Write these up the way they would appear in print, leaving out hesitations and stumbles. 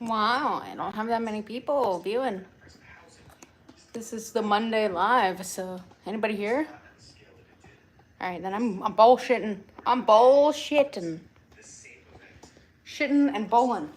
Wow, I don't have that many people viewing. This is the Monday live, so anybody here? All right, then I'm bullshitting. I'm bullshitting. Shitting and bowling.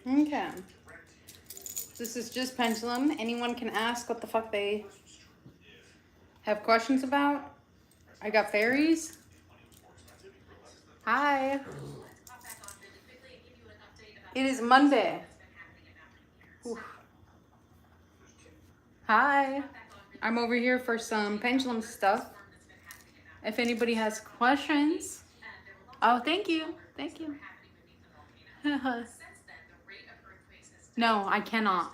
Okay. This is just Pendulum. Anyone can ask what the fuck they have questions about. I got fairies. Hi. It is Monday. Oof. Hi. I'm over here for some Pendulum stuff. If anybody has questions. Oh, thank you. Thank you. No, I cannot.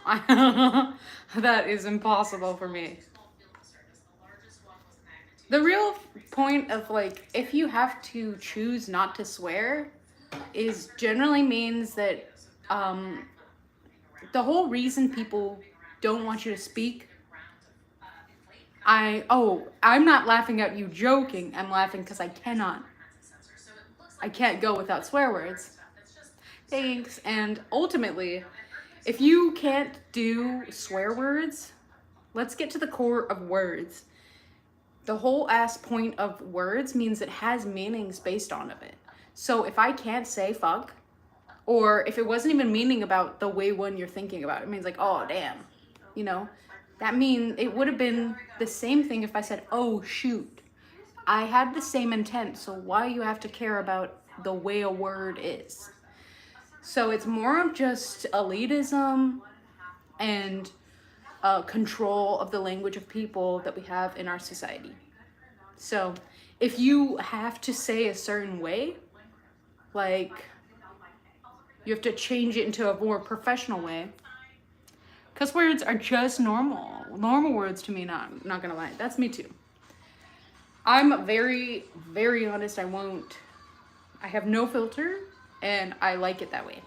That is impossible for me. The real point of, like, if you have to choose not to swear is generally means that the whole reason people don't want you to speak, I'm not laughing at you joking. I'm laughing because I can't go without swear words. Thanks. And ultimately, if you can't do swear words, let's get to the core of words. The whole ass point of words means it has meanings based on of it. So if I can't say fuck, or if it wasn't even meaning about the way one you're thinking about, it means like, oh damn, you know, that means it would have been the same thing if I said, oh shoot. I had the same intent, so why you have to care about the way a word is? So it's more of just elitism and control of the language of people that we have in our society. So if you have to say a certain way, like you have to change it into a more professional way, cuss words are just normal words to me. Not gonna lie, that's me too. I'm very, very honest. I have no filter, and I like it that way.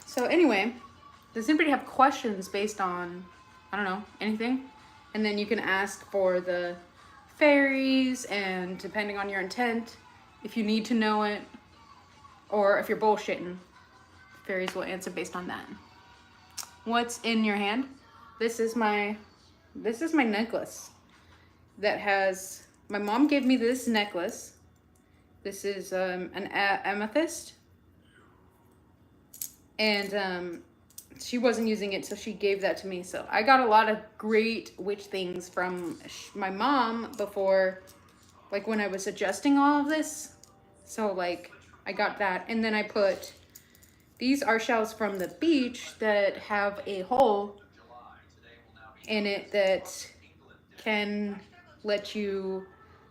So anyway, does anybody have questions based on, I don't know, anything? And then you can ask for the fairies, and depending on your intent, if you need to know it, or if you're bullshitting, fairies will answer based on that. What's in your hand? This is my necklace that has, my mom gave me this necklace. This is an amethyst, and she wasn't using it, so she gave that to me. So I got a lot of great witch things from my mom before, like when I was adjusting all of this. So like I got that, and then I put, these are shells from the beach that have a hole in it that can let you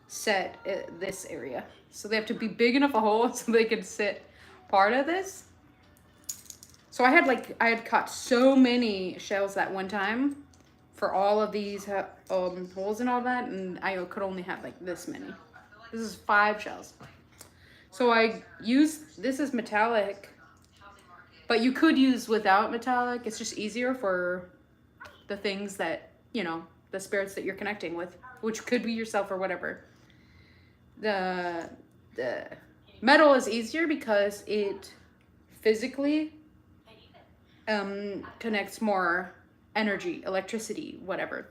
set this area. So they have to be big enough a hole so they can sit part of this. So I had caught so many shells that one time for all of these holes and all that, and I could only have like this many. This is 5 shells. So I use, this is metallic, but you could use without metallic. It's just easier for the things that, you know, the spirits that you're connecting with, which could be yourself or whatever. The metal is easier because it physically connects more energy, electricity, whatever.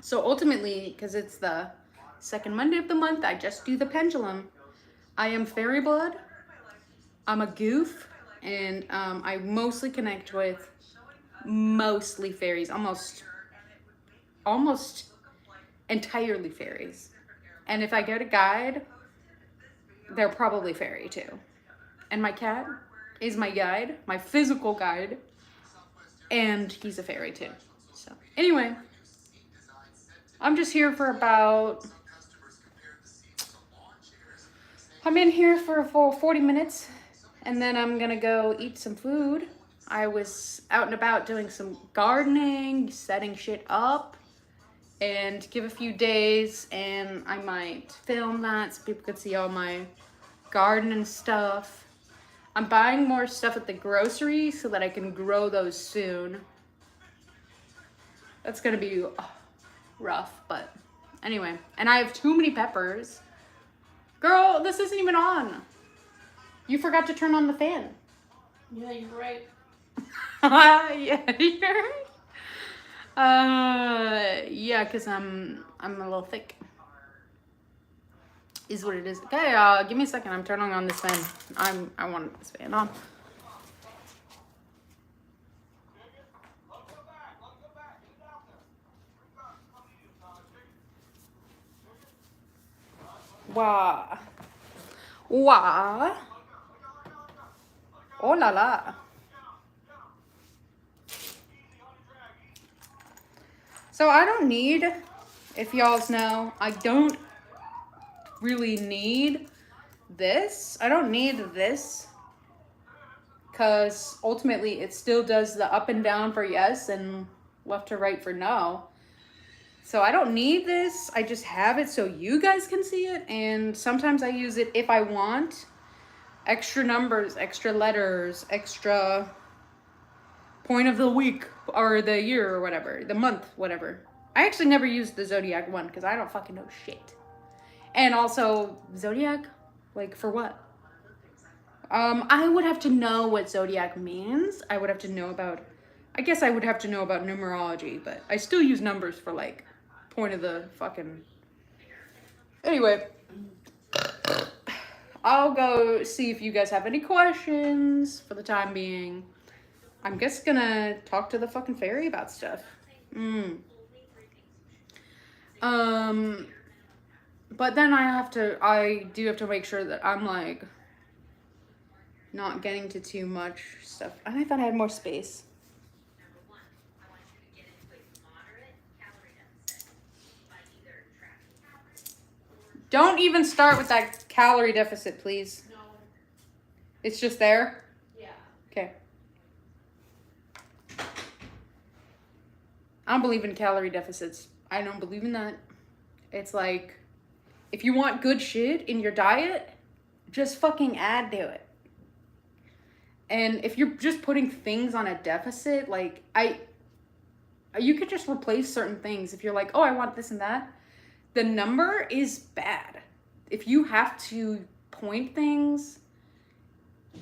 So ultimately, because it's the second Monday of the month, I just do the pendulum. I am fairy blood. I'm a goof, and I mostly connect with mostly fairies, almost entirely fairies. And if I get a guide, they're probably fairy too. And my cat is my guide, my physical guide, and he's a fairy too. So anyway, I'm just here for about, I'm in here for 40 minutes. And then I'm gonna go eat some food. I was out and about doing some gardening, setting shit up, and give a few days, and I might film that so people could see all my garden and stuff. I'm buying more stuff at the grocery so that I can grow those soon. That's gonna be rough, but anyway. And I have too many peppers. Girl, this isn't even on. You forgot to turn on the fan. Yeah, you're right. Yeah, you're right. Yeah, because I'm a little thick. Is what it is. Okay, give me a second. I'm turning on this fan. I want this fan on. Wah. Wah. Oh la la. So I don't need, if y'all's know, I don't really need this. I don't need this because ultimately it still does the up and down for yes and left to right for no. So I don't need this. I just have it so you guys can see it. And sometimes I use it if I want extra numbers, extra letters, extra point of the week or the year or whatever, the month, whatever. I actually never used the Zodiac one because I don't fucking know shit. And also, Zodiac? Like, for what? I would have to know what Zodiac means. I would have to know about, I guess I would have to know about numerology, but I still use numbers for, like, point of the fucking... Anyway. I'll go see if you guys have any questions for the time being. I'm just gonna talk to the fucking fairy about stuff. But then I do have to make sure that I'm like not getting to too much stuff. And I thought I had more space. Don't even start with that calorie deficit, please. No. It's just there? Yeah. Okay. I don't believe in calorie deficits. I don't believe in that. It's like, if you want good shit in your diet, just fucking add to it. And if you're just putting things on a deficit, like, you could just replace certain things. If you're like, oh, I want this and that, the number is bad. If you have to point things,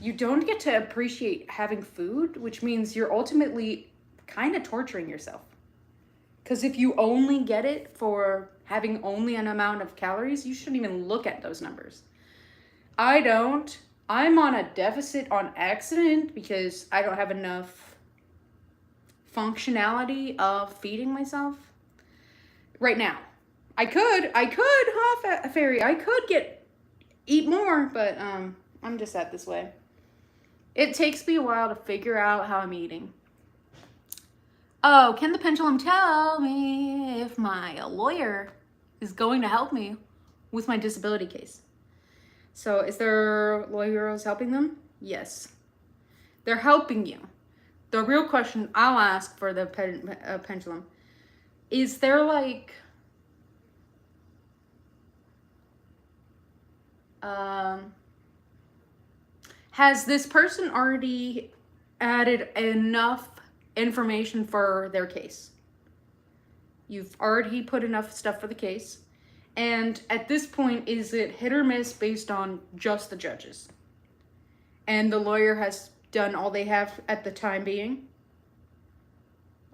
you don't get to appreciate having food, which means you're ultimately kind of torturing yourself. Because if you only get it for having only an amount of calories, you shouldn't even look at those numbers. I don't. I'm on a deficit on accident because I don't have enough functionality of feeding myself right now. I could, huh, fairy? I could eat more, but I'm just set this way. It takes me a while to figure out how I'm eating. Oh, can the pendulum tell me if my lawyer is going to help me with my disability case? So is there lawyers helping them? Yes. They're helping you. The real question I'll ask for the pendulum, is there like... has this person already added enough information for their case? You've already put enough stuff for the case. And at this point, is it hit or miss based on just the judges? And the lawyer has done all they have at the time being?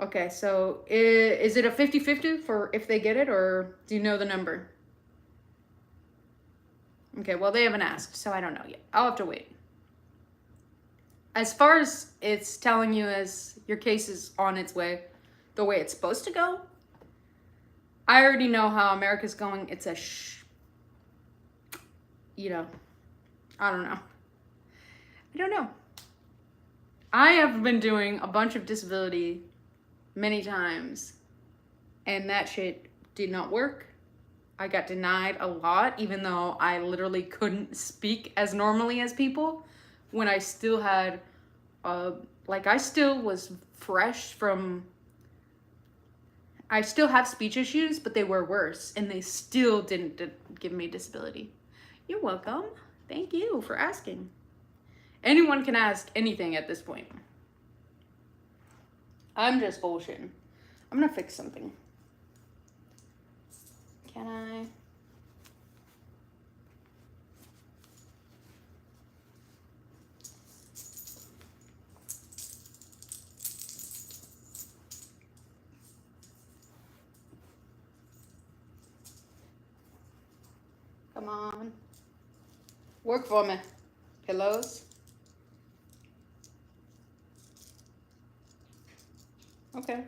Okay, so is it a 50-50 for if they get it, or do you know the number? Okay, well, they haven't asked, so I don't know yet. I'll have to wait. As far as it's telling you as your case is on its way, the way it's supposed to go, I already know how America's going. It's a I don't know. I don't know. I have been doing a bunch of disability many times, and that shit did not work. I got denied a lot, even though I literally couldn't speak as normally as people. when I still had, like I still was fresh from, I still have speech issues, but they were worse and they still didn't give me disability. You're welcome. Thank you for asking. Anyone can ask anything at this point. I'm just bullshitting. I'm gonna fix something. Can I? Come on. Work for me. Pillows. Okay.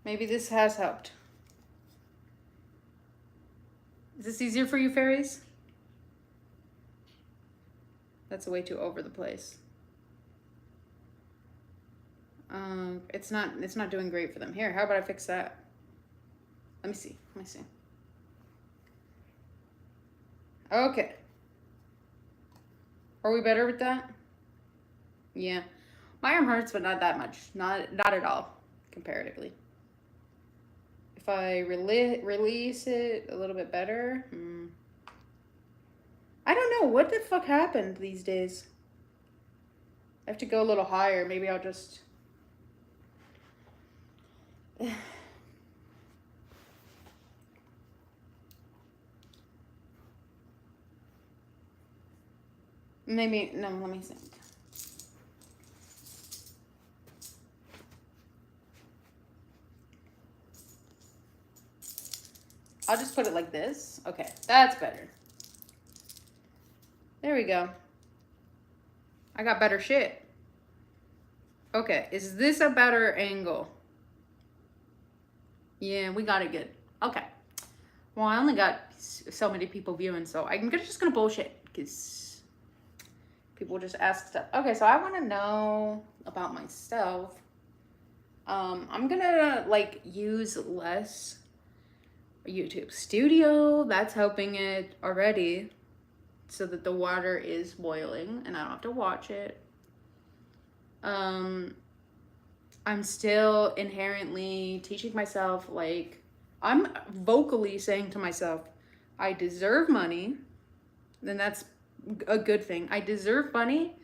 Maybe this has helped. Is this easier for you, fairies? That's way too over the place. It's not doing great for them. Here, how about I fix that? Let me see. Okay. Are we better with that? Yeah. My arm hurts, but not that much. Not at all, comparatively. If I release it a little bit better. I don't know. What the fuck happened these days? I have to go a little higher. Maybe I'll just... Maybe... No, let me think. I'll just put it like this. Okay, that's better. There we go. I got better shit. Okay, is this a better angle? Yeah, we got it good. Okay. Well, I only got so many people viewing, so I'm just gonna bullshit because people just ask stuff. Okay, so I want to know about myself. I'm gonna like use less YouTube Studio. That's helping it already, so that the water is boiling and I don't have to watch it. I'm still inherently teaching myself, like, I'm vocally saying to myself, I deserve money. Then that's a good thing. I deserve money.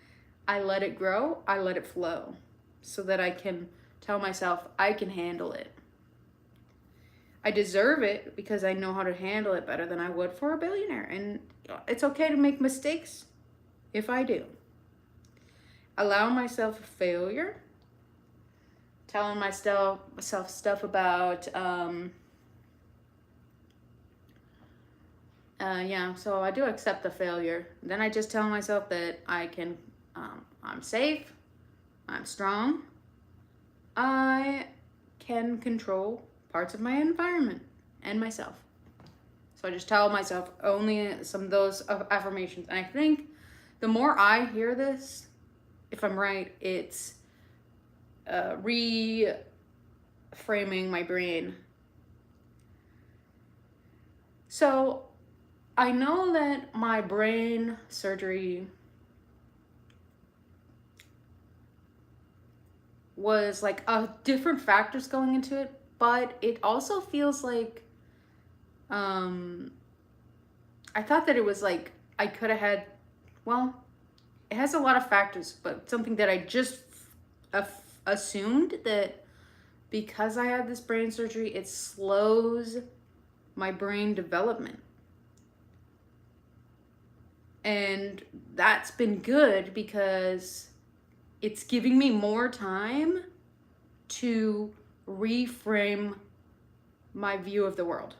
I let it grow. I let it flow, so that I can tell myself I can handle it. I deserve it because I know how to handle it better than I would for a billionaire. And it's okay to make mistakes if I do. Allow myself failure. Telling myself stuff about, yeah, so I do accept the failure. Then I just tell myself that I can, I'm safe, I'm strong, I can control parts of my environment and myself. So I just tell myself only some of those affirmations. And I think the more I hear this, if I'm right, it's reframing my brain. So I know that my brain surgery was like different factors going into it, but it also feels like I thought that it was like I could have had, well, it has a lot of factors, but something that I just assumed that because I had this brain surgery, it slows my brain development. And that's been good because it's giving me more time to reframe my view of the world.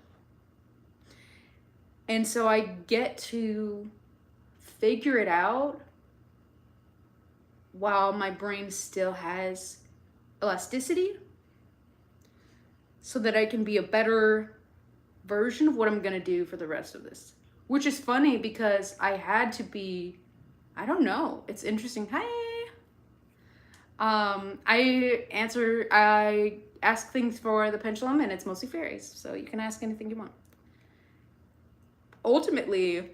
And so I get to figure it out while my brain still has elasticity, so that I can be a better version of what I'm gonna do for the rest of this. Which is funny because I had to be, I don't know, it's interesting. Hi. I ask things for the pendulum and it's mostly fairies, so you can ask anything you want. Ultimately,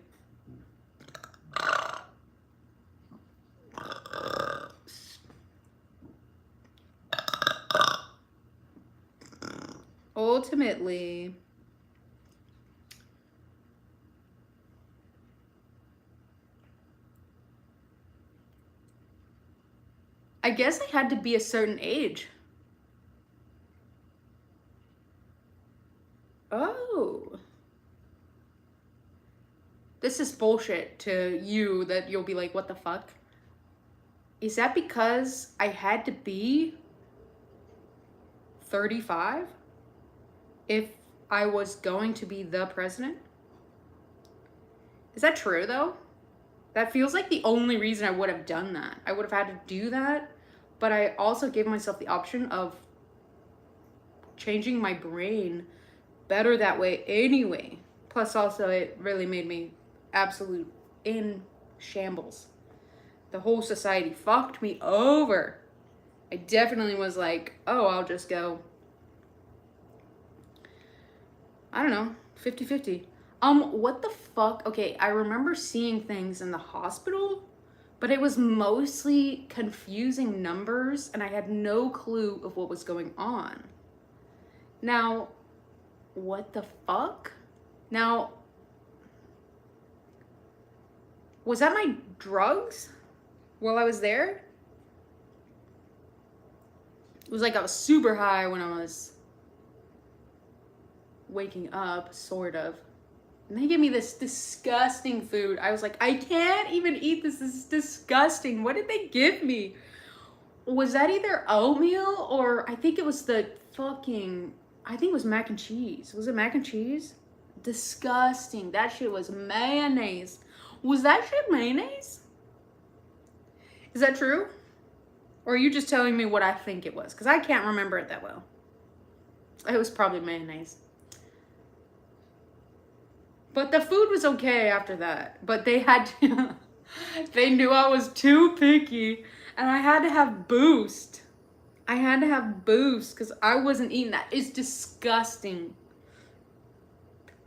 ultimately, I guess I had to be a certain age. Oh. This is bullshit to you that you'll be like, what the fuck? Is that because I had to be 35 if I was going to be the president? Is that true though? That feels like the only reason I would have done that. I would have had to do that, but I also gave myself the option of changing my brain better that way anyway. Plus also it really made me absolute in shambles. The whole society fucked me over. I definitely was like, oh, I'll just go, I don't know, 50-50. What the fuck? Okay, I remember seeing things in the hospital, but it was mostly confusing numbers and I had no clue of what was going on. Now, what the fuck? Now, was that my drugs while I was there? It was like I was super high when I was waking up, sort of. And they gave me this disgusting food. I was like, I can't even eat this. This is disgusting. What did they give me? Was that either oatmeal or I think it was I think it was mac and cheese. Was it mac and cheese? Disgusting. That shit was mayonnaise. Was that shit mayonnaise? Is that true? Or are you just telling me what I think it was? Because I can't remember it that well. It was probably mayonnaise. But the food was okay after that. But they had to, they knew I was too picky. And I had to have Boost. I had to have Boost because I wasn't eating that. It's disgusting.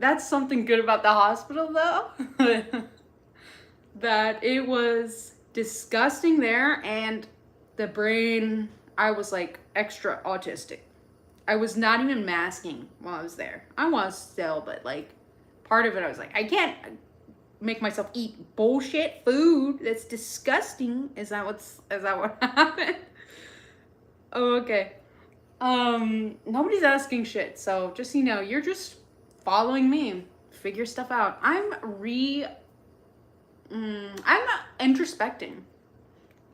That's something good about the hospital though. That it was disgusting there, and the brain, I was like extra autistic. I was not even masking while I was there. I was still, but like part of it I was like, I can't make myself eat bullshit food. That's disgusting. Is that what happened? Oh, okay. Nobody's asking shit, so just so you know, you're just following me. Figure stuff out. I'm introspecting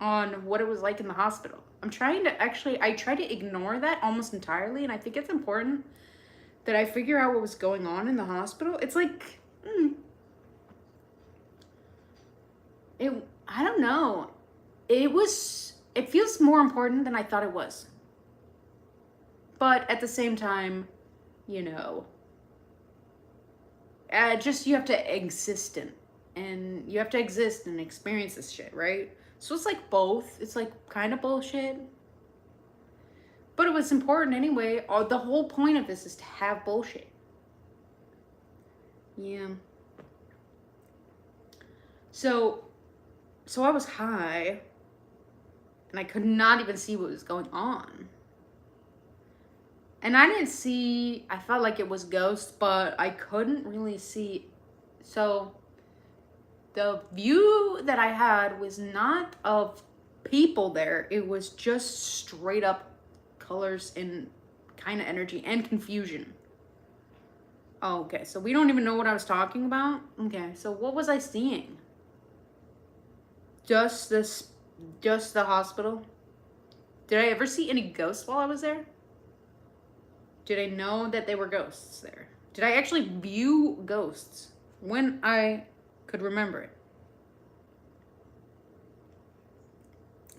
on what it was like in the hospital. I try to ignore that almost entirely, and I think it's important that I figure out what was going on in the hospital. It's like, I don't know. It feels more important than I thought it was. But at the same time, you know, you have to exist and you have to exist and experience this shit, right? So it's like both. It's like kind of bullshit. But it was important anyway. The whole point of this is to have bullshit. Yeah. So I was high and I could not even see what was going on. And I felt like it was ghosts, but I couldn't really see. So the view that I had was not of people there. It was just straight up colors and kind of energy and confusion. Oh, okay, so we don't even know what I was talking about? Okay, so what was I seeing? Just the hospital? Did I ever see any ghosts while I was there? Did I know that they were ghosts there? Did I actually view ghosts when I could remember it?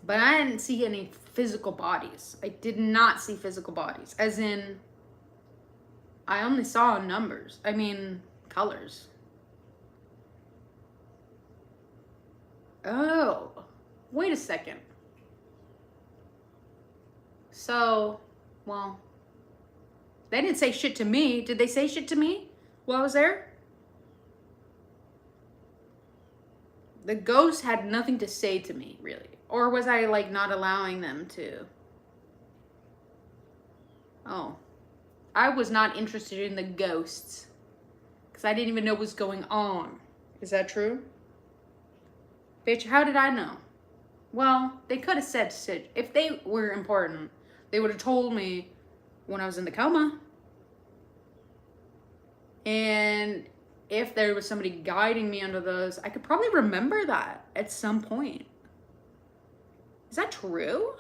But I didn't see any physical bodies. I did not see physical bodies. As in, I only saw numbers. I mean, colors. Oh, wait a second. So, well, they didn't say shit to me. Did they say shit to me while I was there? The ghosts had nothing to say to me, really. Or was I, like, not allowing them to? Oh. I was not interested in the ghosts because I didn't even know what was going on. Is that true? Bitch, how did I know? Well, they could have said shit. If they were important, they would have told me when I was in the coma. And if there was somebody guiding me under those, I could probably remember that at some point. Is that true?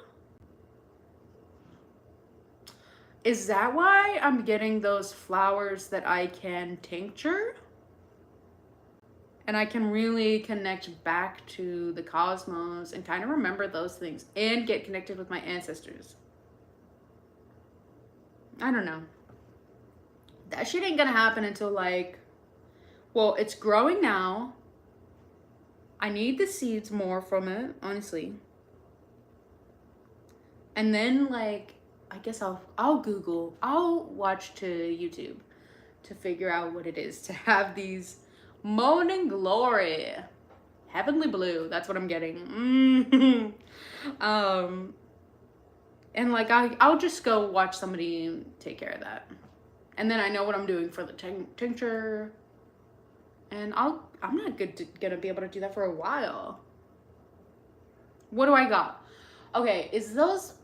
Is that why I'm getting those flowers that I can tincture? And I can really connect back to the cosmos and kind of remember those things and get connected with my ancestors. I don't know. That shit ain't gonna happen until like, well, it's growing now. I need the seeds more from it, honestly. And then like, I guess I'll Google, I'll watch to YouTube to figure out what it is to have these morning glory. Heavenly blue, that's what I'm getting. And like I'll just go watch somebody take care of that. And then I know what I'm doing for the tincture. And I'm not gonna be able to do that for a while. What do I got? Okay, is those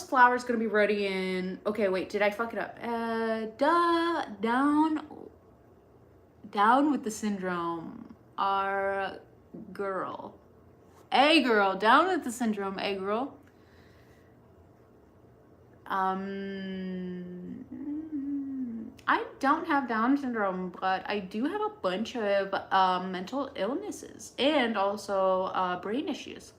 flowers gonna be ready in, okay, wait, did I fuck it up? Down with the syndrome. Our girl. A girl, down with the syndrome, a girl. I don't have Down syndrome, but I do have a bunch of mental illnesses and also brain issues.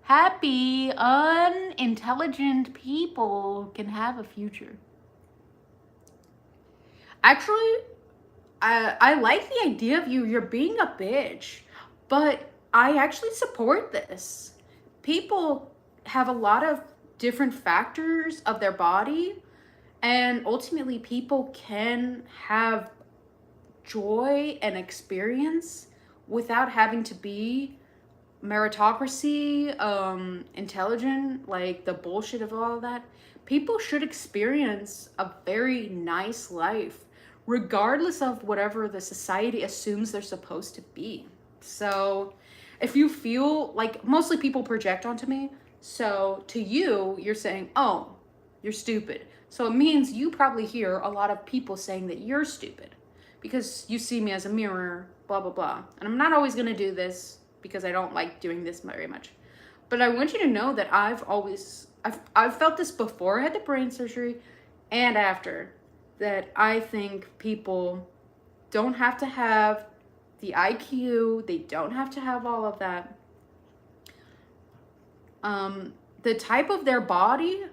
Happy, unintelligent people can have a future. Actually, I like the idea of you're being a bitch, but I actually support this. People have a lot of different factors of their body, and ultimately people can have joy and experience without having to be meritocracy, intelligent, like the bullshit of all of that. People should experience a very nice life regardless of whatever the society assumes they're supposed to be. So if you feel like, mostly people project onto me, so to you, you're saying, oh, you're stupid. So it means you probably hear a lot of people saying that you're stupid because you see me as a mirror, blah, blah, blah. And I'm not always gonna do this because I don't like doing this very much. But I want you to know that I've felt this before I had the brain surgery and after, that I think people don't have to have the IQ, they don't have to have all of that. The type of their body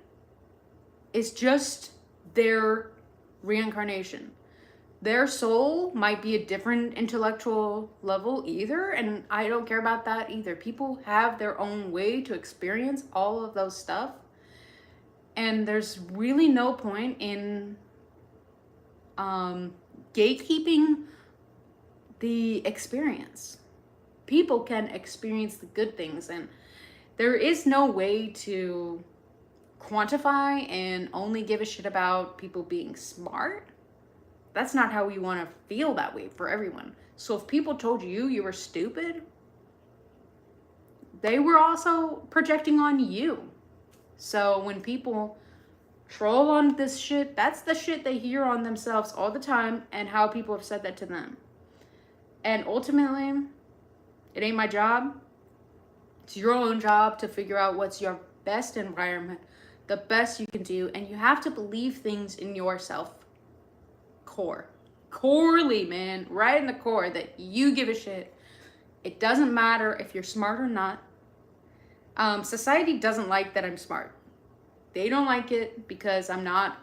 is just their reincarnation. Their soul might be a different intellectual level either, and I don't care about that either. People have their own way to experience all of those stuff, and there's really no point in gatekeeping the experience. People can experience the good things, and there is no way to quantify and only give a shit about people being smart. That's not how we want to feel that way for everyone. So if people told you were stupid, they were also projecting on you. So when people troll on this shit, that's the shit they hear on themselves all the time and how people have said that to them. And ultimately, it ain't my job. It's your own job to figure out what's your best environment, the best you can do, and you have to believe things in yourself. Corely, man, right in the core, that you give a shit. It doesn't matter if you're smart or not. Society doesn't like that I'm smart. They don't like it because I'm not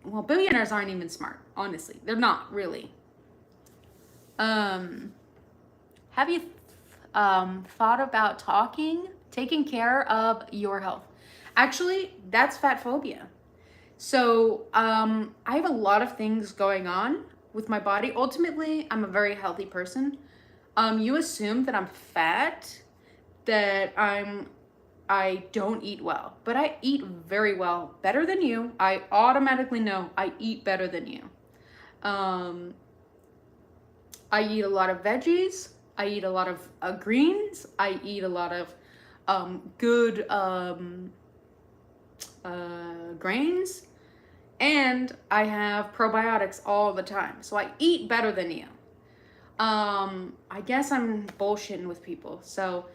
well, billionaires aren't even smart, honestly. They're not really. Have you thought about taking care of your health? Actually, that's fat phobia. So I have a lot of things going on with my body. Ultimately, I'm a very healthy person. You assume that I'm fat, that I'm I don't eat well, but I eat very well, better than you. I automatically know I eat better than you. Um, I eat a lot of veggies. I eat a lot of greens. I eat a lot of good grains. And I have probiotics all the time. So I eat better than you. I guess I'm bullshitting with people. So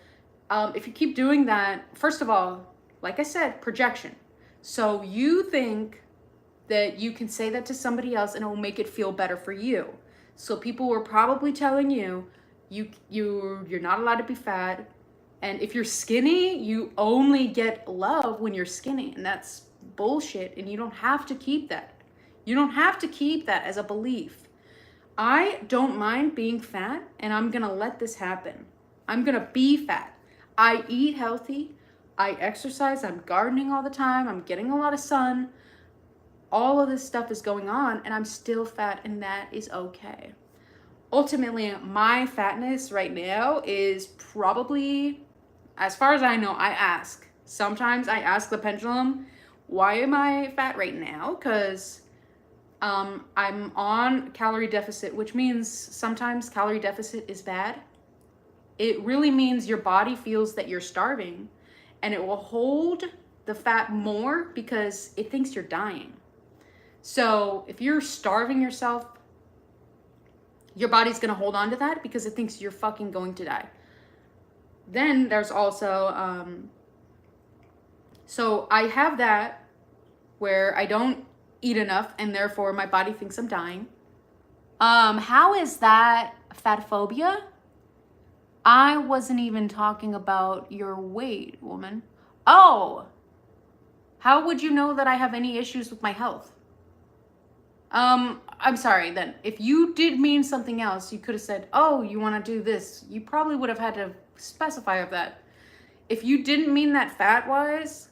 if you keep doing that, first of all, like I said, projection. So you think that you can say that to somebody else and it will make it feel better for you. So people were probably telling you, you're not allowed to be fat, and if you're skinny, you only get love when you're skinny, and that's bullshit. And you don't have to keep that. You don't have to keep that as a belief. I don't mind being fat, and I'm gonna let this happen. I'm gonna be fat. I eat healthy. I exercise. I'm gardening all the time. I'm getting a lot of sun. All of this stuff is going on, and I'm still fat, and that is okay. Ultimately, my fatness right now is probably, as far as I know, sometimes I ask the pendulum, why am I fat right now? Because I'm on calorie deficit, which means sometimes calorie deficit is bad. It really means your body feels that you're starving, and it will hold the fat more because it thinks you're dying. So if you're starving yourself, your body's gonna hold on to that because it thinks you're fucking going to die. Then there's also, so I have that where I don't eat enough and therefore my body thinks I'm dying. How is that fat phobia? I wasn't even talking about your weight, woman. Oh, how would you know that I have any issues with my health? I'm sorry then. If you did mean something else, you could have said, oh, you want to do this. You probably would have had to specify of that. If you didn't mean that fat-wise,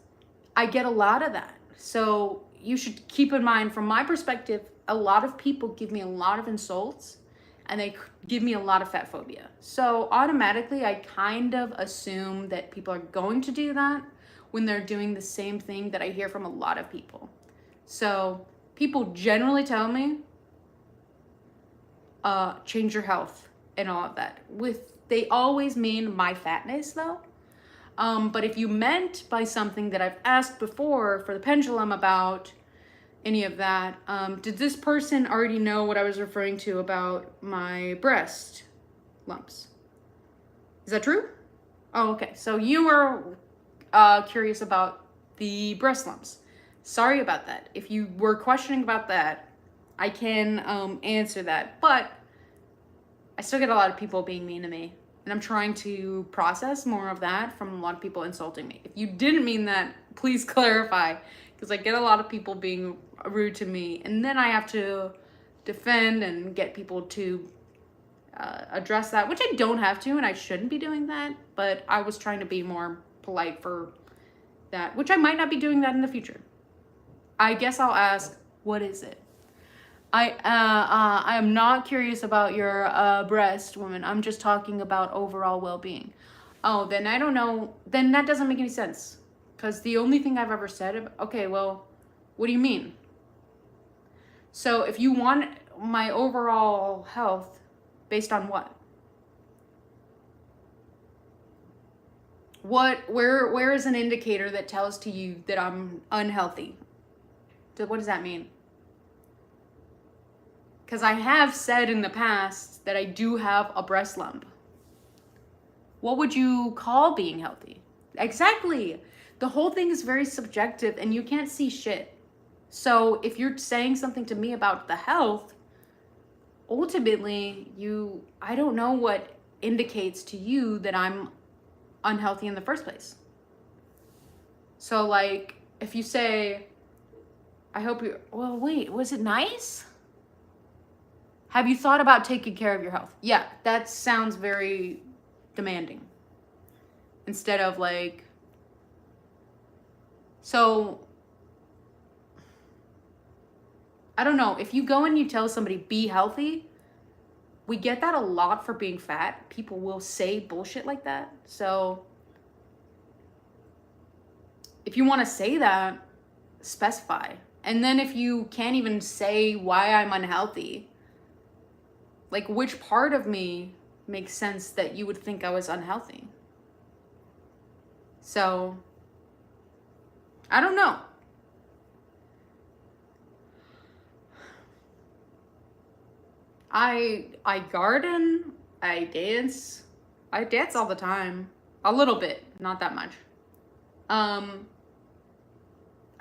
I get a lot of that. So you should keep in mind, from my perspective, a lot of people give me a lot of insults and they give me a lot of fat phobia. So automatically, I kind of assume that people are going to do that when they're doing the same thing that I hear from a lot of people. So people generally tell me, change your health and all of that. They always mean my fatness though. But if you meant by something that I've asked before for the pendulum about any of that, did this person already know what I was referring to about my breast lumps? Is that true? Oh, okay. So you were curious about the breast lumps. Sorry about that. If you were questioning about that, I can answer that. But I still get a lot of people being mean to me. And I'm trying to process more of that from a lot of people insulting me. If you didn't mean that, please clarify. Because I get a lot of people being rude to me. And then I have to defend and get people to address that. Which I don't have to, and I shouldn't be doing that. But I was trying to be more polite for that. Which I might not be doing that in the future. I guess I'll ask, what is it? I am not curious about your breast, woman. I'm just talking about overall well-being. Oh, then I don't know. Then that doesn't make any sense. Because the only thing I've ever said, okay, well, what do you mean? So if you want my overall health, based on what? Where is an indicator that tells to you that I'm unhealthy? What does that mean? Because I have said in the past that I do have a breast lump. What would you call being healthy? Exactly. The whole thing is very subjective and you can't see shit. So if you're saying something to me about the health, ultimately, I don't know what indicates to you that I'm unhealthy in the first place. So like, if you say, I hope you're, well, wait, was it nice? Have you thought about taking care of your health? Yeah, that sounds very demanding. Instead of like, so, I don't know. If you go and you tell somebody, be healthy, we get that a lot for being fat. People will say bullshit like that. So, if you want to say that, specify. And then if you can't even say why I'm unhealthy, like which part of me makes sense that you would think I was unhealthy? So, I don't know. I garden, I dance. I dance all the time. A little bit, not that much. I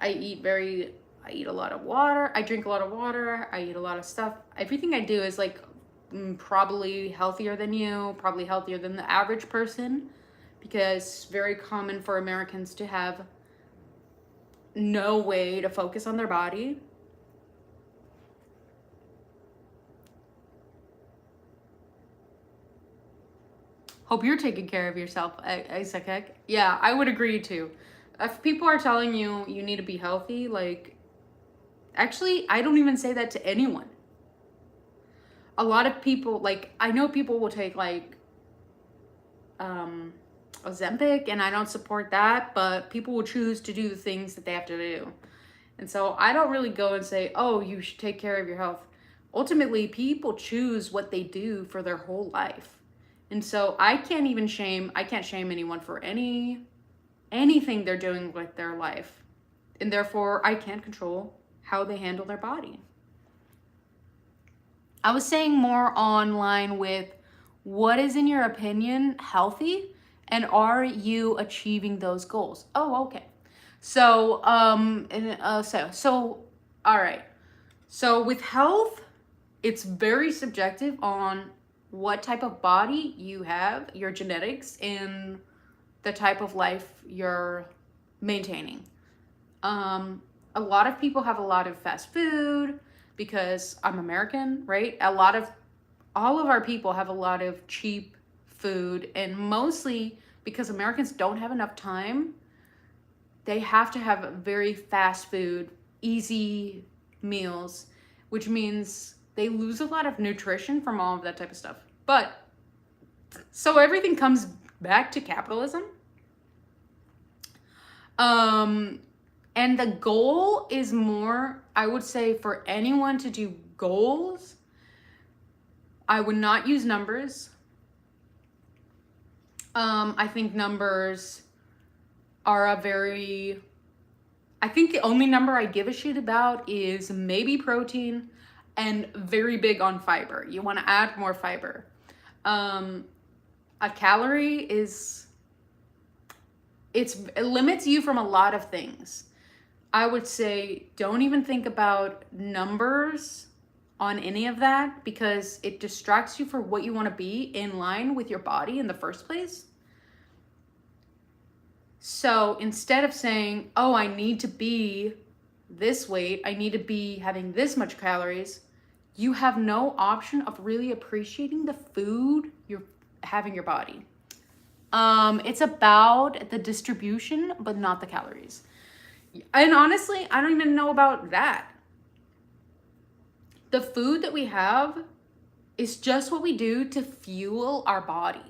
eat a lot of water. I drink a lot of water. I eat a lot of stuff. Everything I do is like probably healthier than you, probably healthier than the average person, because it's very common for Americans to have no way to focus on their body. Hope you're taking care of yourself, Isaac. Yeah, I would agree too. If people are telling you you need to be healthy, like, actually, I don't even say that to anyone. A lot of people, like, I know people will take like Ozempic, and I don't support that, but people will choose to do the things that they have to do. And so I don't really go and say, oh, you should take care of your health. Ultimately, people choose what they do for their whole life. And so I can't shame anyone for anything they're doing with their life. And therefore, I can't control how they handle their body. I was saying more online with what is, in your opinion, healthy, and are you achieving those goals? Oh, okay. So, all right. So with health, it's very subjective on what type of body you have, your genetics, and the type of life you're maintaining. A lot of people have a lot of fast food because I'm American, right? All of our people have a lot of cheap food, and mostly because Americans don't have enough time, they have to have very fast food, easy meals, which means they lose a lot of nutrition from all of that type of stuff. But so everything comes back to capitalism. And the goal is more, I would say, for anyone to do goals, I would not use numbers. I think numbers are I think the only number I give a shit about is maybe protein, and very big on fiber. You want to add more fiber. A calorie it limits you from a lot of things. I would say don't even think about numbers on any of that, because it distracts you from what you want to be in line with your body in the first place. So instead of saying, oh, I need to be this weight, I need to be having this much calories, you have no option of really appreciating the food you're having your body. It's about the distribution, but not the calories. And honestly, I don't even know about that. The food that we have is just what we do to fuel our body.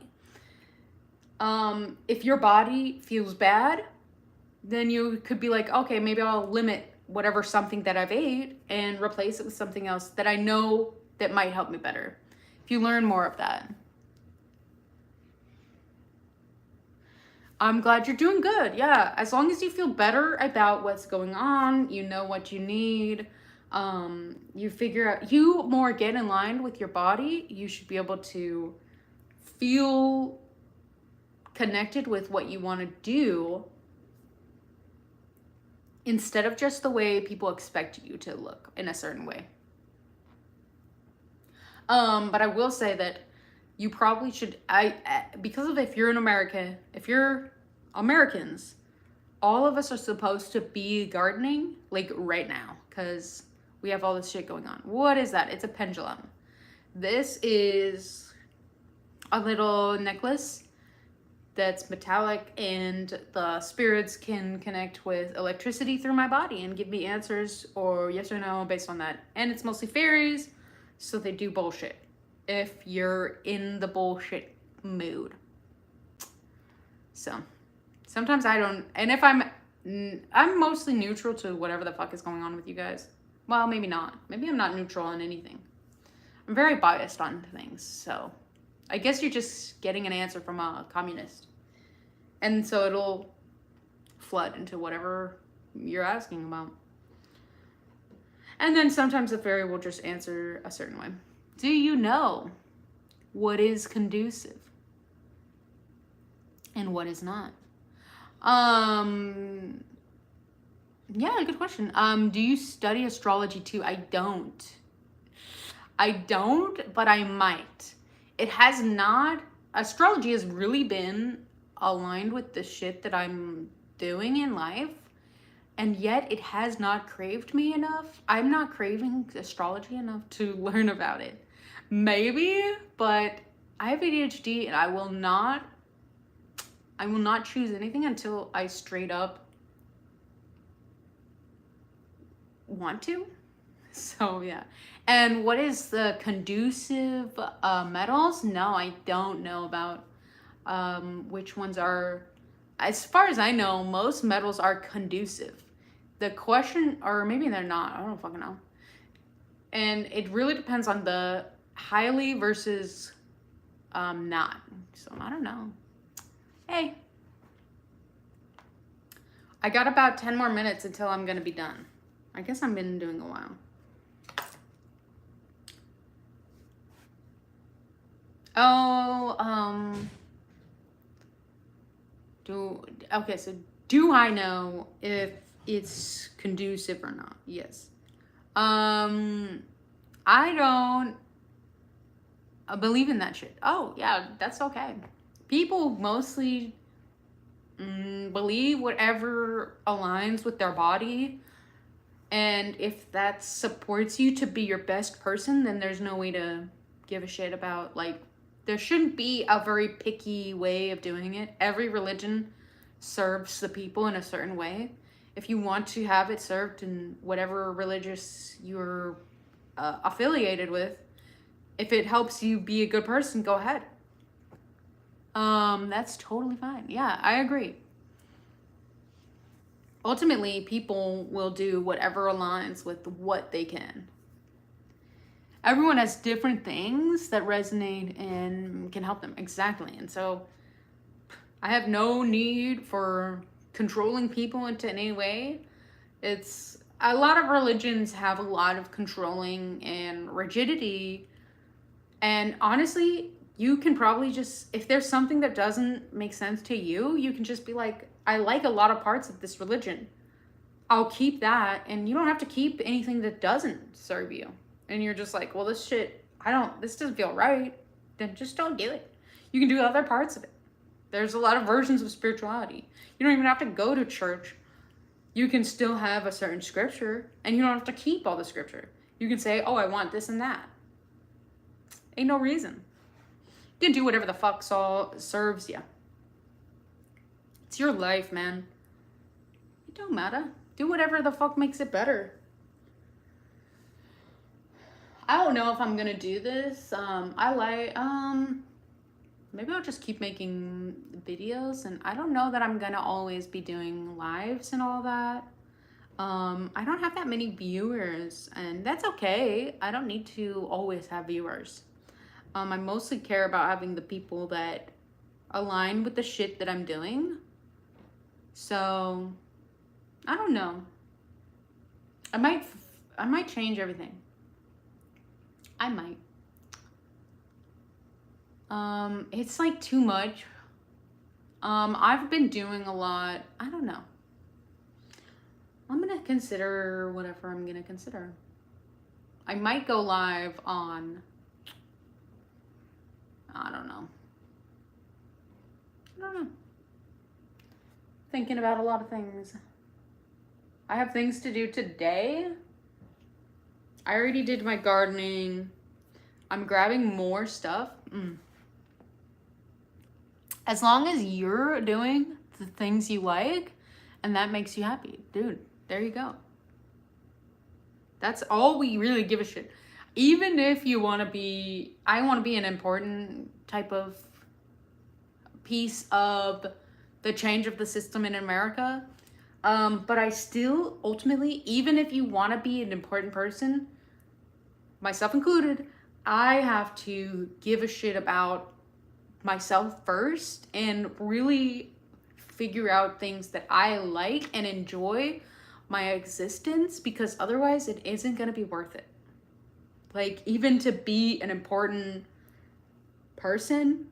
If your body feels bad, then you could be like, okay, maybe I'll limit whatever something that I've ate and replace it with something else that I know that might help me better. If you learn more of that. I'm glad you're doing good. Yeah, as long as you feel better about what's going on, you know what you need, you figure out, you more get in line with your body, you should be able to feel connected with what you want to do instead of just the way people expect you to look in a certain way. But I will say that you probably should, because of if you're in America, if you're Americans, all of us are supposed to be gardening like right now, because we have all this shit going on. What is that? It's a pendulum. This is a little necklace that's metallic, and the spirits can connect with electricity through my body and give me answers or yes or no based on that. And it's mostly fairies, so they do bullshit if you're in the bullshit mood. So sometimes I don't, and if I'm I'm mostly neutral to whatever the fuck is going on with you guys. Well, maybe not. Maybe I'm not neutral on anything. I'm very biased on things, so I guess you're just getting an answer from a communist. And so it'll flood into whatever you're asking about. And then sometimes the fairy will just answer a certain way. Do you know what is conducive and what is not? Yeah, good question. Do you study astrology too? I don't, but I might. It has not, astrology has really been aligned with the shit that I'm doing in life, and yet it has not craved me enough. I'm not craving astrology enough to learn about it. Maybe, but I have ADHD and I will not choose anything until I straight up want to. So yeah. And what is the conducive metals? No, I don't know about which ones are. As far as I know, most metals are conducive. The question, or maybe they're not, I don't fucking know. And it really depends on the highly versus not. So I don't know. Hey, I got about 10 more minutes until I'm gonna be done. I guess I've been doing a while. Oh, okay, so do I know if it's conducive or not? Yes. I don't believe in that shit. Oh, yeah, that's okay. People mostly believe whatever aligns with their body. And if that supports you to be your best person, then there's no way to give a shit about, like, there shouldn't be a very picky way of doing it. Every religion serves the people in a certain way. If you want to have it served in whatever religious you're affiliated with, if it helps you be a good person, go ahead. That's totally fine. Yeah, I agree. Ultimately, people will do whatever aligns with what they can. Everyone has different things that resonate and can help them. Exactly. And so I have no need for controlling people into any way. It's a lot of religions have a lot of controlling and rigidity. And honestly, you can probably just, if there's something that doesn't make sense to you, you can just be like, I like a lot of parts of this religion. I'll keep that. And you don't have to keep anything that doesn't serve you. And you're just like, well, this shit, this doesn't feel right. Then just don't do it. You can do other parts of it. There's a lot of versions of spirituality. You don't even have to go to church. You can still have a certain scripture, and you don't have to keep all the scripture. You can say, oh, I want this and that. Ain't no reason. You can do whatever the fuck serves you. It's your life, man. It don't matter. Do whatever the fuck makes it better. I don't know if I'm gonna do this. Maybe I'll just keep making videos, and I don't know that I'm gonna always be doing lives and all that. I don't have that many viewers, and that's okay. I don't need to always have viewers. I mostly care about having the people that align with the shit that I'm doing. So, I don't know. I might change everything. I might. It's like too much. I've been doing a lot. I don't know. I'm gonna consider whatever I'm gonna consider. I might go live on, I don't know. Thinking about a lot of things. I have things to do today. I already did my gardening. I'm grabbing more stuff. As long as you're doing the things you like and that makes you happy, dude, there you go. That's all we really give a shit. Even if you want to be, I want to be an important type of piece of the change of the system in America. But I still, ultimately, even if you want to be an important person, myself included, I have to give a shit about myself first and really figure out things that I like and enjoy my existence, because otherwise it isn't going to be worth it. Like, even to be an important person,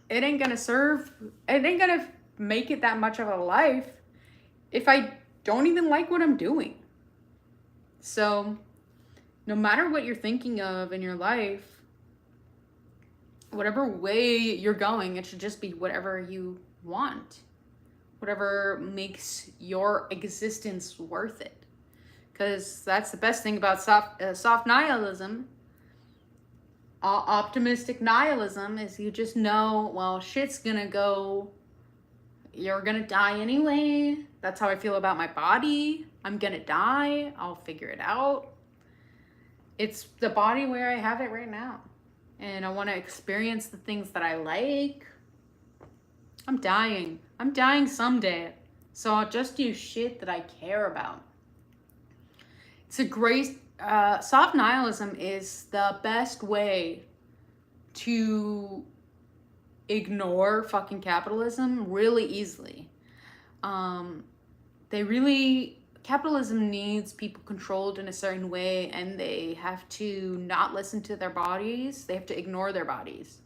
it ain't gonna make it that much of a life if I don't even like what I'm doing. So, no matter what you're thinking of in your life, whatever way you're going, it should just be whatever you want, whatever makes your existence worth it. Because that's the best thing about soft nihilism. Optimistic nihilism is you just know, well, shit's gonna go. You're gonna die anyway. That's how I feel about my body. I'm gonna die. I'll figure it out. It's the body where I have it right now. And I want to experience the things that I like. I'm dying. I'm dying someday. So I'll just do shit that I care about. It's a great... soft nihilism is the best way to ignore fucking capitalism really easily. Capitalism needs people controlled in a certain way, and they have to not listen to their bodies. They have to ignore their bodies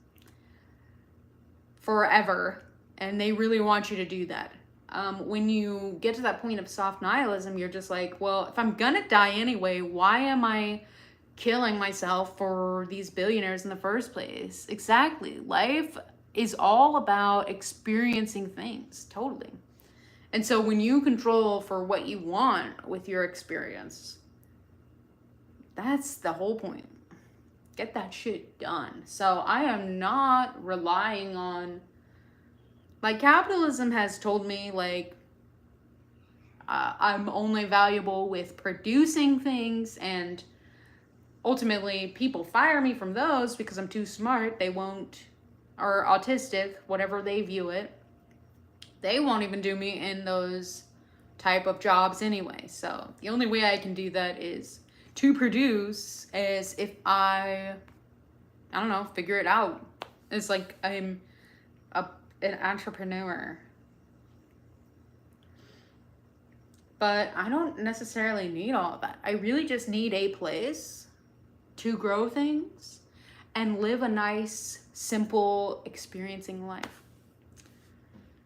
forever, and they really want you to do that. When you get to that point of soft nihilism, you're just like, well, if I'm gonna die anyway, why am I killing myself for these billionaires in the first place? Exactly. Life is all about experiencing things, totally. And so when you control for what you want with your experience, that's the whole point. Get that shit done. So I am not relying on... Like, capitalism has told me, like, I'm only valuable with producing things, and ultimately people fire me from those because I'm too smart. They won't, or autistic, whatever they view it. They won't even do me in those type of jobs anyway. So the only way I can do that is to produce, is if I don't know, figure it out. It's like I'm an entrepreneur. But I don't necessarily need all of that. I really just need a place to grow things and live a nice, simple, experiencing life.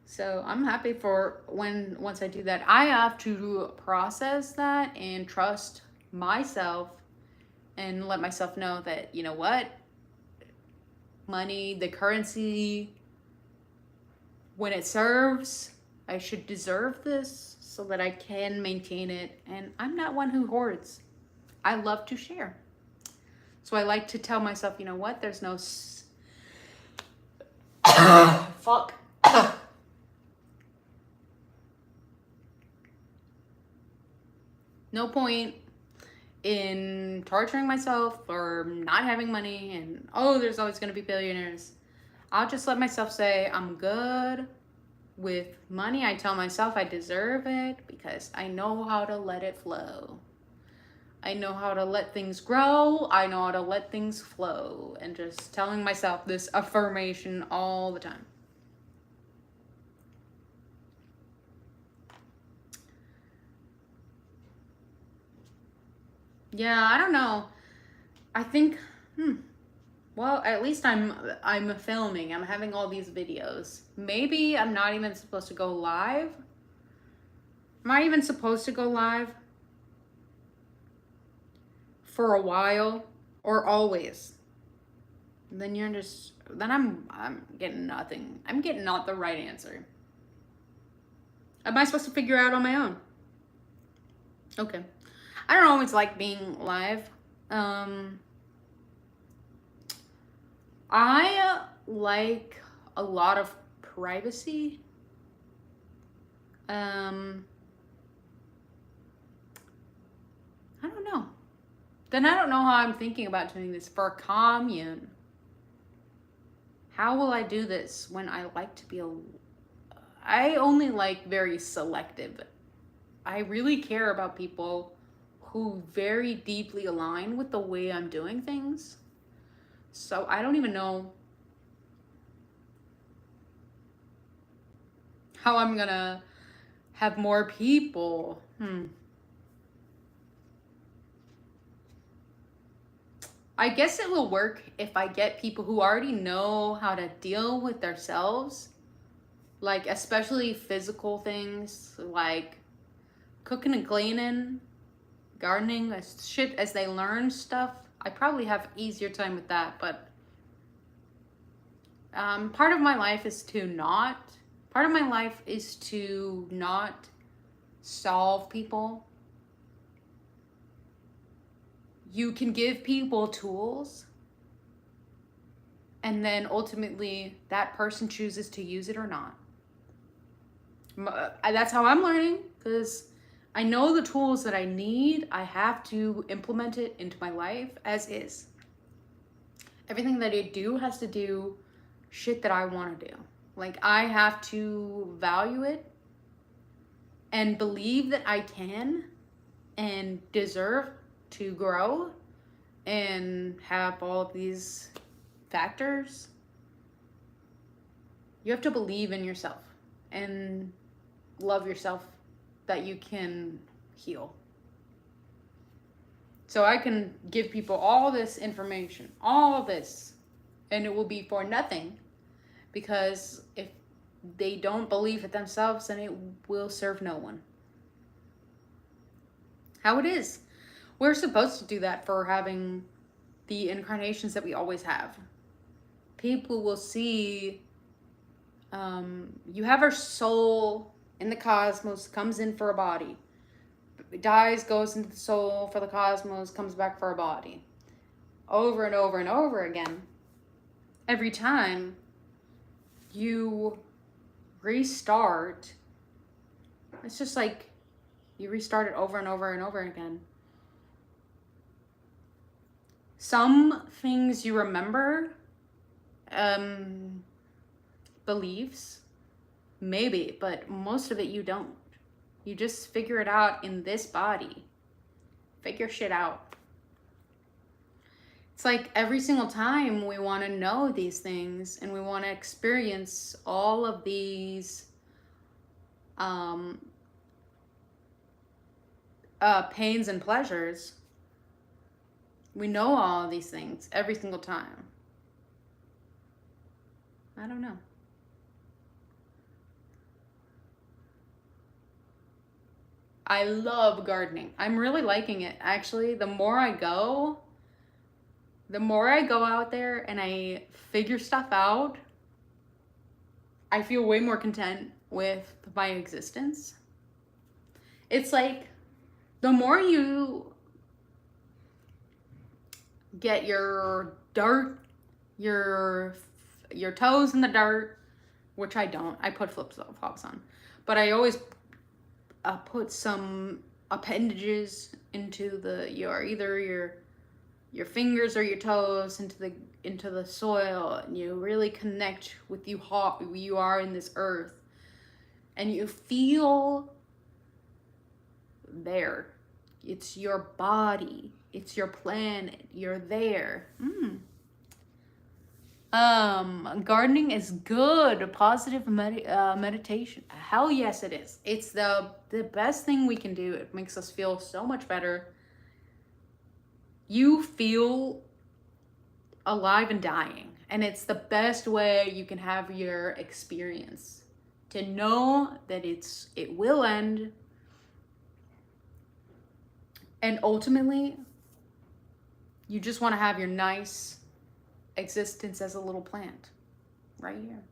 So I'm happy for once I do that. I have to process that and trust myself and let myself know that, you know what? Money, the currency, when it serves, I should deserve this so that I can maintain it. And I'm not one who hoards. I love to share. So I like to tell myself, you know what? There's no... Fuck. No point in torturing myself or not having money and, oh, there's always going to be billionaires. I'll just let myself say I'm good with money. I tell myself I deserve it because I know how to let it flow. I know how to let things grow. I know how to let things flow. And just telling myself this affirmation all the time. Yeah, I don't know. I think, well, at least I'm filming. I'm having all these videos. Maybe I'm not even supposed to go live. Am I even supposed to go live? For a while or always? Then I'm getting nothing. I'm getting not the right answer. Am I supposed to figure out on my own? Okay. I don't always like being live. I like a lot of privacy. I don't know. Then I don't know how I'm thinking about doing this for a commune. How will I do this when I like to be I only like very selective. I really care about people who very deeply align with the way I'm doing things. So I don't even know how I'm gonna have more people. I guess it will work if I get people who already know how to deal with themselves, like especially physical things like cooking and cleaning, gardening, shit. As they learn stuff, I probably have easier time with that. But part of my life is to not. Part of my life is to not solve people. You can give people tools, and then ultimately that person chooses to use it or not. That's how I'm learning, because I know the tools that I need. I have to implement it into my life as is. Everything that I do has to do shit that I want to do. Like, I have to value it and believe that I can and deserve to grow and have all these factors. You have to believe in yourself and love yourself that you can heal. So I can give people all this information, all of this, and it will be for nothing, because if they don't believe it themselves, then it will serve no one. How it is. We're supposed to do that for having the incarnations that we always have. People will see, you have our soul in the cosmos, comes in for a body. Dies, goes into the soul for the cosmos, comes back for a body. Over and over and over again. Every time you restart, it's just like you restart it over and over and over again. Some things you remember, beliefs, maybe, but most of it you don't. You just figure it out in this body. Figure shit out. It's like every single time we want to know these things and we want to experience all of these pains and pleasures. We know all of these things every single time. I don't know. I love gardening. I'm really liking it. Actually, the more I go out there and I figure stuff out, I feel way more content with my existence. It's like the more you get your dirt, your toes in the dirt, which I don't. I put flip-flops on. But I always put some appendages into either your fingers or your toes into the soil, and you really connect with who you are in this earth, and you feel there. It's your body, it's your planet, you're there. Gardening is good. Positive meditation. Hell yes, it is. It's the best thing we can do. It makes us feel so much better. You feel alive and dying, and it's the best way you can have your experience. To know that it will end, and ultimately, you just want to have your nice existence as a little plant right here.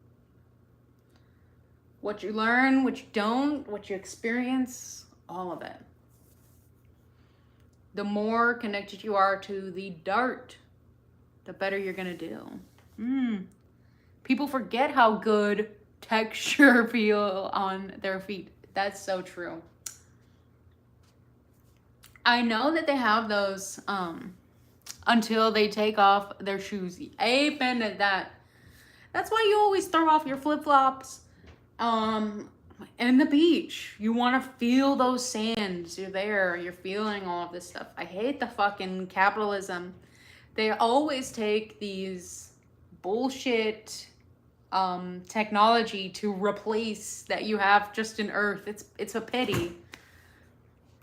What you learn, what you don't, what you experience, all of it. The more connected you are to the dirt, the better you're gonna do. People forget how good texture feel on their feet. That's so true. I know that they have those until they take off their shoes. Amen to that. That's why you always throw off your flip-flops And the beach. You want to feel those sands. You're there. You're feeling all of this stuff. I hate the fucking capitalism. They always take these bullshit technology to replace that you have just in Earth. It's a pity.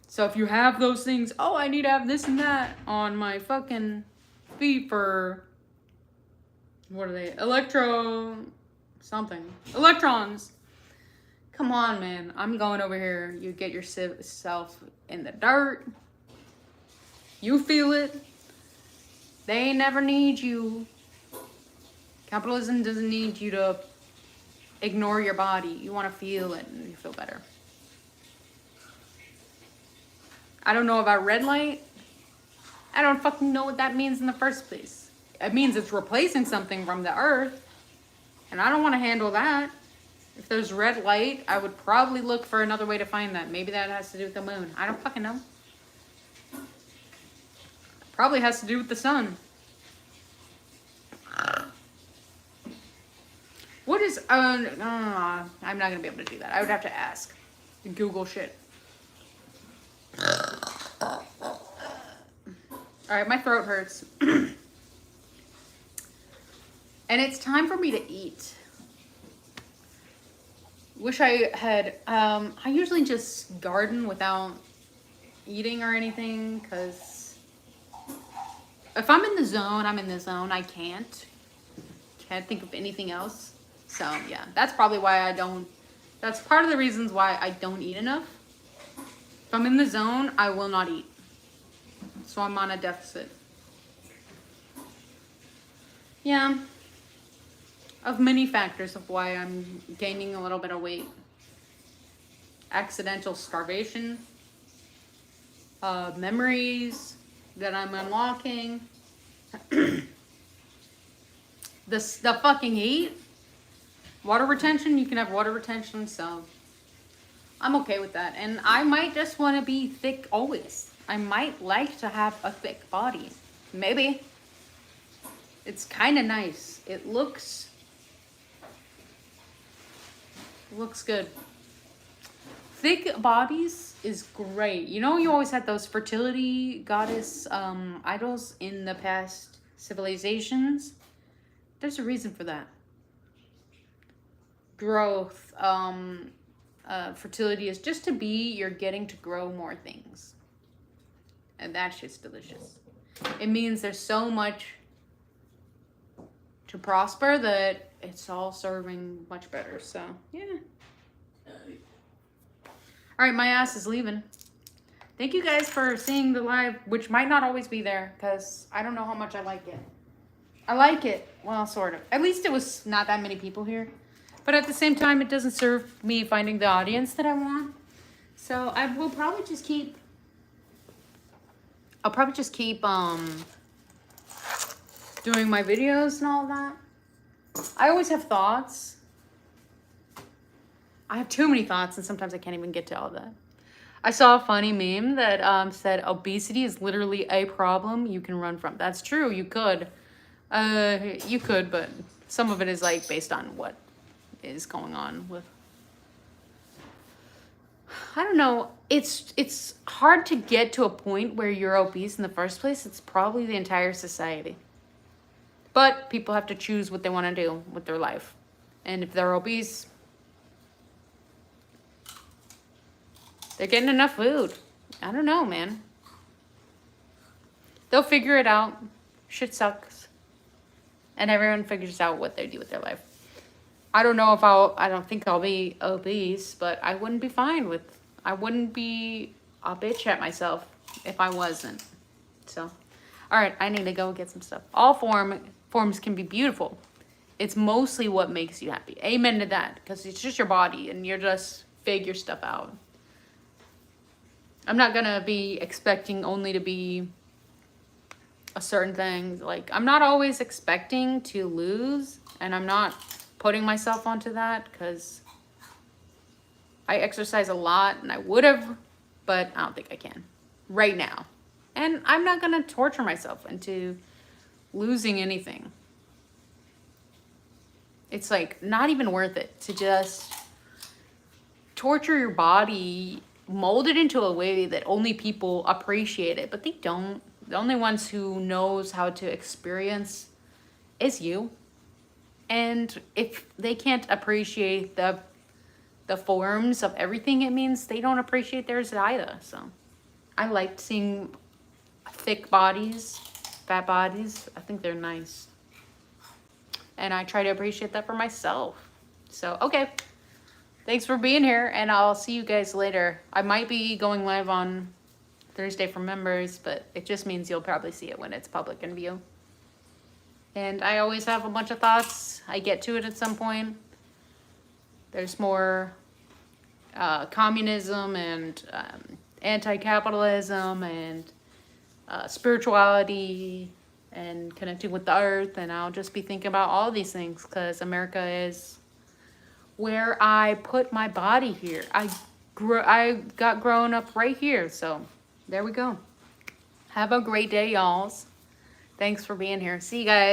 So if you have those things, oh, I need to have this and that on my fucking feet for, what are they? Electrons. Come on, man. I'm going over here. You get yourself in the dirt. You feel it. They never need you. Capitalism doesn't need you to ignore your body. You want to feel it and you feel better. I don't know about red light. I don't fucking know what that means in the first place. It means it's replacing something from the earth. And I don't want to handle that. If there's red light, I would probably look for another way to find that. Maybe that has to do with the moon. I don't fucking know. Probably has to do with the sun. What is... I'm not going to be able to do that. I would have to ask. Google shit. Alright, my throat hurts. And it's time for me to eat. Wish I had... I usually just garden without eating or anything, because if I'm in the zone, I'm in the zone. I can't think of anything else. So, yeah, that's probably why I don't... That's part of the reasons why I don't eat enough. If I'm in the zone, I will not eat. So I'm on a deficit. Yeah. Of many factors of why I'm gaining a little bit of weight. Accidental starvation. Memories that I'm unlocking. The fucking heat. Water retention. You can have water retention, so... I'm okay with that. And I might just want to be thick always. I might like to have a thick body. Maybe. It's kind of nice. It looks good. Thick bodies is great. You know, you always had those fertility goddess idols in the past civilizations. There's a reason for that. Growth, fertility is just to be, you're getting to grow more things. And that shit's delicious. It means there's so much to prosper that it's all serving much better. So, yeah. Alright, my ass is leaving. Thank you guys for seeing the live, which might not always be there, because I don't know how much I like it. I like it. Well, sort of. At least it was not that many people here. But at the same time, it doesn't serve me finding the audience that I want. So I will probably just keep... I'll probably just keep doing my videos and all that. I always have thoughts. I have too many thoughts, and sometimes I can't even get to all that. I saw a funny meme that said, obesity is literally a problem you can run from. That's true, you could. You could, but some of it is like based on what is going on with... I don't know. It's hard to get to a point where you're obese in the first place. It's probably the entire society. But people have to choose what they want to do with their life. And if they're obese, they're getting enough food. I don't know, man. They'll figure it out. Shit sucks. And everyone figures out what they do with their life. I don't know if I don't think I'll be obese, but I wouldn't be fine with... I wouldn't be a bitch at myself if I wasn't. So, all right, I need to go get some stuff. All forms can be beautiful. It's mostly what makes you happy. Amen to that, because it's just your body, and you're just figure stuff out. I'm not gonna be expecting only to be a certain thing. Like, I'm not always expecting to lose, and I'm not putting myself onto that, because I exercise a lot, and I would have, but I don't think I can right now. And I'm not going to torture myself into losing anything. It's like not even worth it to just torture your body, mold it into a way that only people appreciate it, but they don't. The only ones who knows how to experience is you. And if they can't appreciate the forms of everything, it means they don't appreciate theirs either. So I liked seeing thick bodies, fat bodies. I think they're nice. And I try to appreciate that for myself. So, okay. Thanks for being here, and I'll see you guys later. I might be going live on Thursday for members, but it just means you'll probably see it when it's public in view. And I always have a bunch of thoughts. I get to it at some point. There's more communism and anti-capitalism and spirituality and connecting with the earth, and I'll just be thinking about all these things because America is where I put my body here. I got grown up right here, so there we go. Have a great day, y'all. Thanks for being here. See you guys.